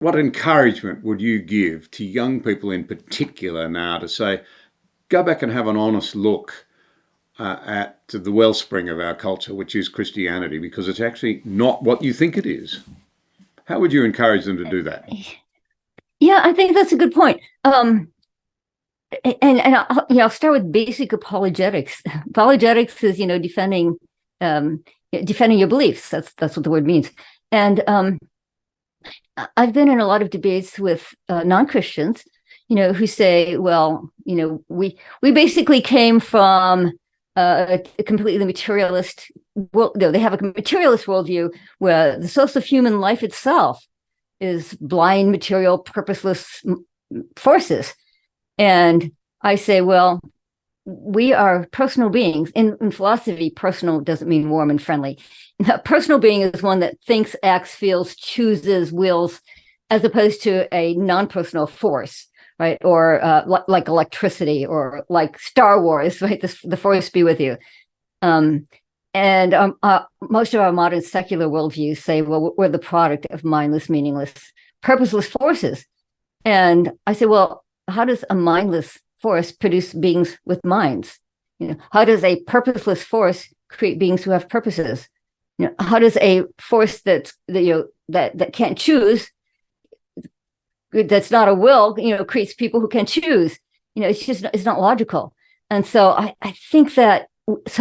what encouragement would you give to young people in particular now to say, go back and have an honest look at the wellspring of our culture, which is Christianity, because it's actually not what you think it is? How would you encourage them to do that? Yeah, I think that's a good point. I'll start with basic apologetics. Apologetics is, defending your beliefs. That's what the word means. And I've been in a lot of debates with non-Christians, who say, well, we basically came from a completely materialist world. They have a materialist worldview where the source of human life itself is blind, material, purposeless forces. And I say, well, we are personal beings. In philosophy, personal doesn't mean warm and friendly. A personal being is one that thinks, acts, feels, chooses, wills, as opposed to a non-personal force, right? Or like electricity, or like Star Wars, right? The force be with you. And most of our modern secular worldviews say, well, we're the product of mindless, meaningless, purposeless forces. And I say, well, how does a mindless force produce beings with minds? How does a purposeless force create beings who have purposes? How does a force that can't choose, that's not a will, creates people who can choose? It's not logical. And so I think that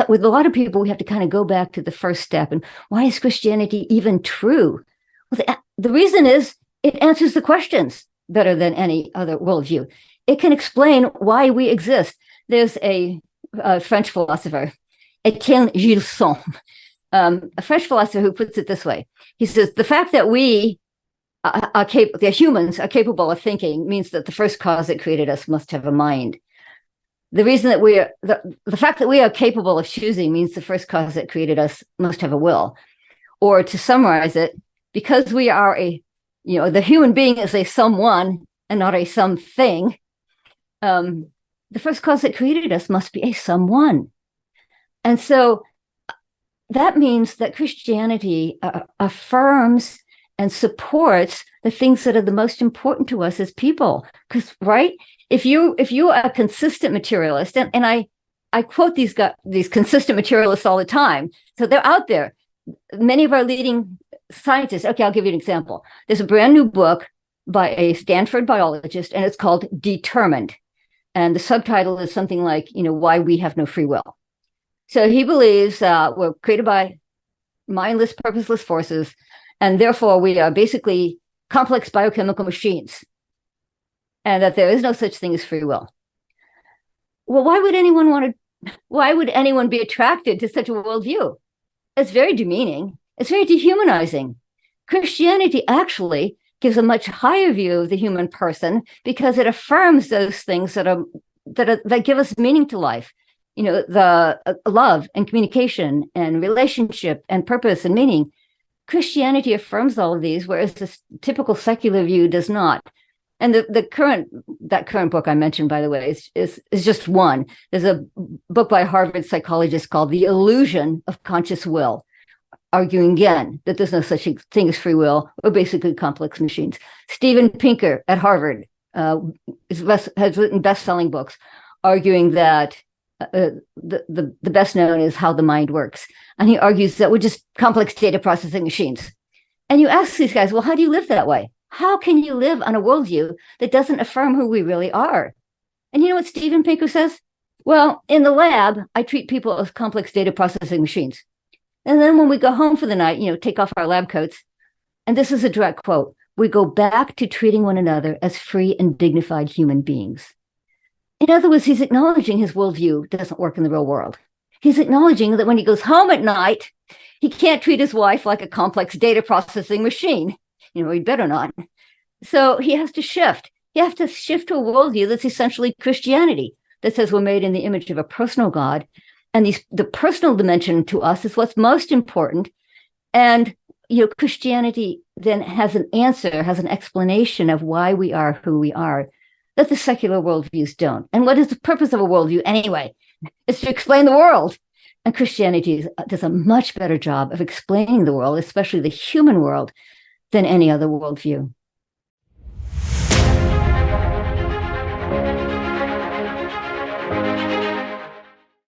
with a lot of people, we have to kind of go back to the first step. And why is Christianity even true? Well, the reason is it answers the questions better than any other worldview. It can explain why we exist. There's a French philosopher, Etienne Gilson, a French philosopher, who puts it this way. He says, the fact that the humans are capable of thinking means that the first cause that created us must have a mind. The reason that the fact that we are capable of choosing means the first cause that created us must have a will. Or to summarize it, because we are the human being is a someone and not a something, the first cause that created us must be a someone. And so that means that Christianity affirms and supports the things that are the most important to us as people. Because, right, if you are a consistent materialist, and I quote these consistent materialists all the time, so they're out there. Many of our leading scientists. Okay, I'll give you an example. There's a brand new book by a Stanford biologist, and it's called Determined. And the subtitle is something like, why we have no free will. So he believes we're created by mindless, purposeless forces, and therefore we are basically complex biochemical machines, and that there is no such thing as free will. Well, why would anyone be attracted to such a worldview? It's very demeaning. It's very dehumanizing. Christianity actually gives a much higher view of the human person because it affirms those things that give us meaning to life. The love and communication and relationship and purpose and meaning. Christianity affirms all of these, whereas the typical secular view does not. And that current book I mentioned, by the way, is just one. There's a book by a Harvard psychologist called The Illusion of Conscious Will, arguing again that there's no such thing as free will. We're basically complex machines. Steven Pinker at Harvard has written best-selling books arguing that the best known is How the Mind Works. And he argues that we're just complex data processing machines. And you ask these guys, well, how do you live that way? How can you live on a worldview that doesn't affirm who we really are? And you know what Steven Pinker says? Well, in the lab, I treat people as complex data processing machines. And then when we go home for the night, take off our lab coats. And this is a direct quote. We go back to treating one another as free and dignified human beings. In other words, he's acknowledging his worldview doesn't work in the real world. He's acknowledging that when he goes home at night, he can't treat his wife like a complex data processing machine. He'd better not. So he has to shift. He has to shift to a worldview that's essentially Christianity, that says we're made in the image of a personal God. And the personal dimension to us is what's most important. And, Christianity then has an answer, has an explanation of why we are who we are, that the secular worldviews don't. And what is the purpose of a worldview anyway? It's to explain the world. And Christianity does a much better job of explaining the world, especially the human world, than any other worldview.